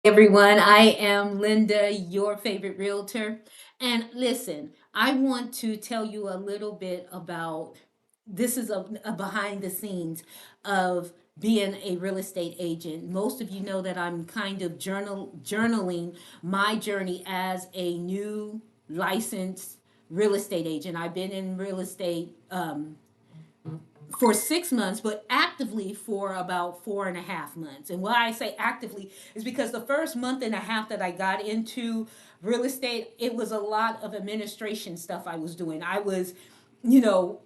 Everyone, I am Linda, your favorite realtor. And listen, I want to tell you a little bit about this is a behind the scenes of being a real estate agent. Most of you know that I'm kind of journaling my journey as a new licensed real estate agent. I've been in real estate for 6 months, but actively for about 4.5 months. And why I say actively is because the first month and a half that I got into real estate, it was a lot of administration stuff I was doing. I was, you know,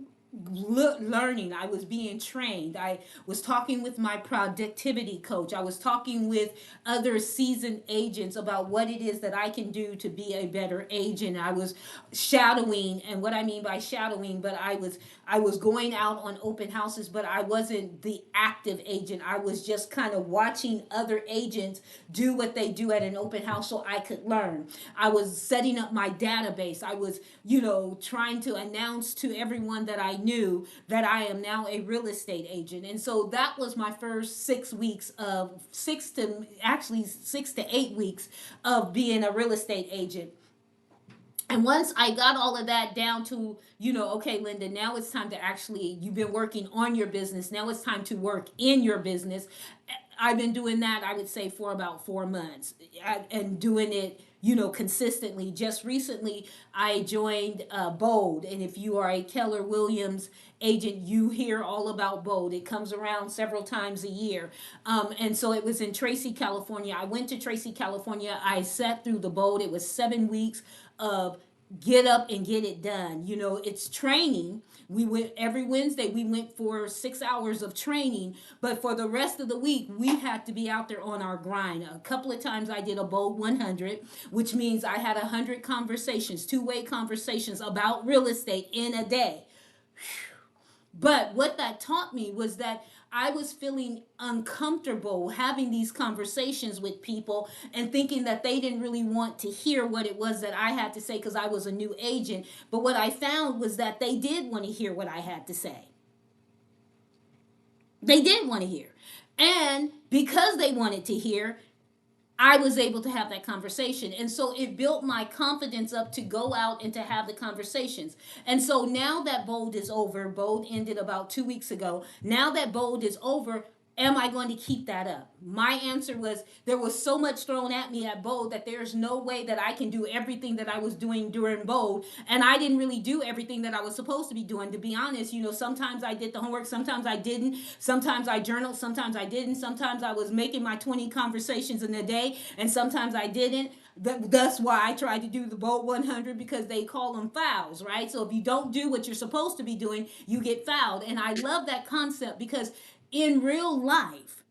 learning. I was being trained. I was talking with my productivity coach. I was talking with other seasoned agents about what it is that I can do to be a better agent. I was shadowing, and what I mean by shadowing, but I was going out on open houses, but I wasn't the active agent. I was just kind of watching other agents do what they do at an open house so I could learn. I was setting up my database. I was, trying to announce to everyone that I knew that I am now a real estate agent. And so that was my first 6 weeks of 6 to 8 weeks of being a real estate agent. And once I got all of that down to, okay, Linda, now it's time to actually, you've been working on your business. Now it's time to work in your business. I've been doing that, I would say, for about 4 months and doing it, consistently. Just recently, I joined BOLD. And if you are a Keller Williams agent, you hear all about BOLD. It comes around several times a year. And so it was in Tracy, California. I went to Tracy, California. I sat through the BOLD. It was 7 weeks of get up and get it done. It's training. We went every Wednesday, we went for 6 hours of training, but for the rest of the week, we had to be out there on our grind. A couple of times I did a bold 100, which means I had 100 conversations, two-way conversations about real estate in a day. But what that taught me was that I was feeling uncomfortable having these conversations with people and thinking that they didn't really want to hear what it was that I had to say because I was a new agent. But what I found was that they did want to hear what I had to say. They did want to hear. And because they wanted to hear, I was able to have that conversation. And so it built my confidence up to go out and to have the conversations. And so now that Bold is over, Bold ended about 2 weeks ago. Now that Bold is over, am I going to keep that up? My answer was there was so much thrown at me at Bold that there's no way that I can do everything that I was doing during Bold. And I didn't really do everything that I was supposed to be doing. To be honest, sometimes I did the homework, sometimes I didn't. Sometimes I journaled, sometimes I didn't. Sometimes I was making my 20 conversations in a day, and sometimes I didn't. That's why I tried to do the Bold 100, because they call them fouls, right? So if you don't do what you're supposed to be doing, you get fouled. And I love that concept because in real life,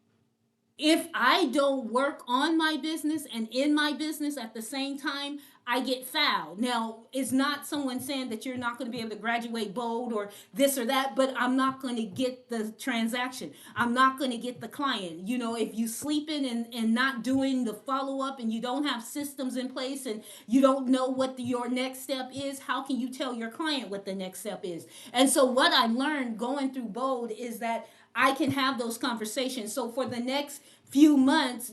if I don't work on my business and in my business at the same time, I get fouled. Now, it's not someone saying that you're not going to be able to graduate Bold or this or that, but I'm not going to get the transaction. I'm not going to get the client. If you sleeping and not doing the follow up, and you don't have systems in place, and you don't know what your next step is, how can you tell your client what the next step is? And so what I learned going through Bold is that I can have those conversations. So for the next few months,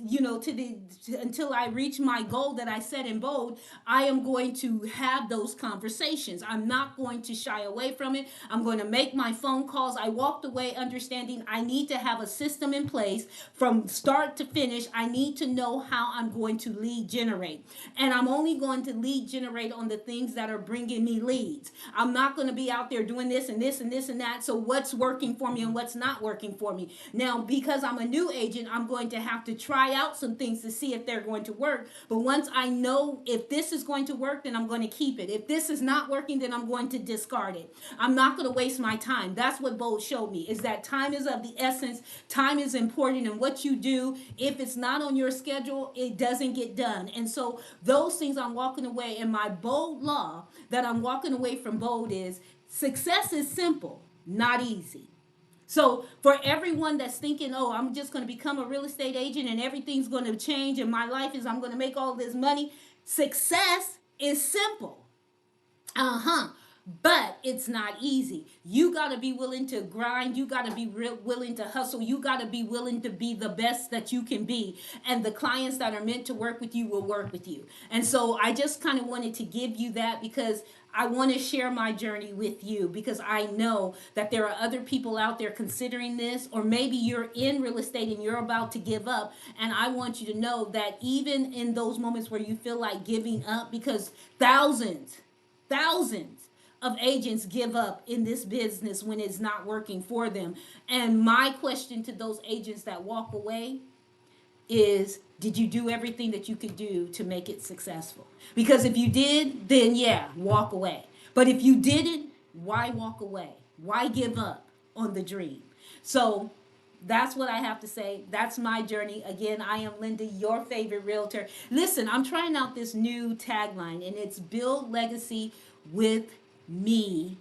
until I reach my goal that I set in Bold, I am going to have those conversations. I'm not going to shy away from it. I'm going to make my phone calls. I walked away understanding I need to have a system in place from start to finish. I need to know how I'm going to lead generate. And I'm only going to lead generate on the things that are bringing me leads. I'm not going to be out there doing this and this and this and that. So what's working for me and what's not working for me? Now, because I'm a new agent, I'm going to have to try out some things to see if they're going to work. But once I know if this is going to work, then I'm going to keep it. If this is not working, then I'm going to discard it. I'm not going to waste my time. That's what Bold showed me, is that time is of the essence. Time is important, and what you do, if it's not on your schedule, it doesn't get done. And so those things I'm walking away, and my Bold law that I'm walking away from Bold is success is simple, not easy. So for everyone that's thinking, oh, I'm just going to become a real estate agent and everything's going to change and my life is I'm going to make all this money, success is simple. Uh-huh. But it's not easy. You got to be willing to grind. You got to be willing to hustle. You got to be willing to be the best that you can be. And the clients that are meant to work with you will work with you. And so I just kind of wanted to give you that because I want to share my journey with you, because I know that there are other people out there considering this, or maybe you're in real estate and you're about to give up. And I want you to know that even in those moments where you feel like giving up, because thousands of agents give up in this business when it's not working for them. And my question to those agents that walk away is, did you do everything that you could do to make it successful? Because if you did, then yeah, walk away. But if you didn't, why walk away? Why give up on the dream? So that's what I have to say. That's my journey. Again, I am Linda, your favorite realtor. Listen, I'm trying out this new tagline, and it's build legacy with me.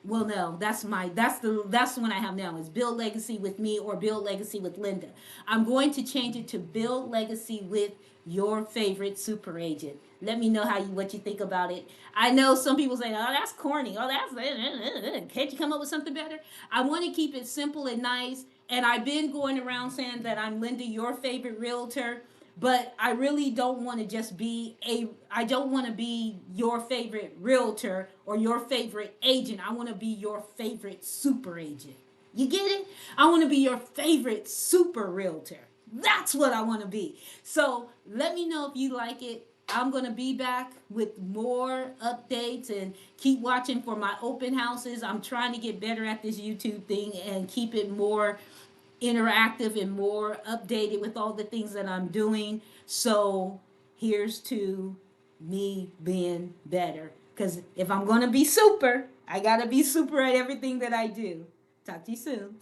Well, no, that's the one I have now, is build legacy with me, or build legacy with Linda. I'm going to change it to build legacy with your favorite super agent. Let me know what you think about it. I know some people say, "Oh, that's corny. Oh, that's can't you come up with something better?" I want to keep it simple and nice. And I've been going around saying that I'm Linda, your favorite realtor, but I really don't want to just be I don't want to be your favorite realtor or your favorite agent. I want to be your favorite super agent. You get it? I want to be your favorite super realtor. That's what I want to be. So let me know if you like it. I'm going to be back with more updates, and keep watching for my open houses. I'm trying to get better at this YouTube thing and keep it more interactive and more updated with all the things that I'm doing. So here's to me being better. Because if I'm going to be super, I got to be super at everything that I do. Talk to you soon.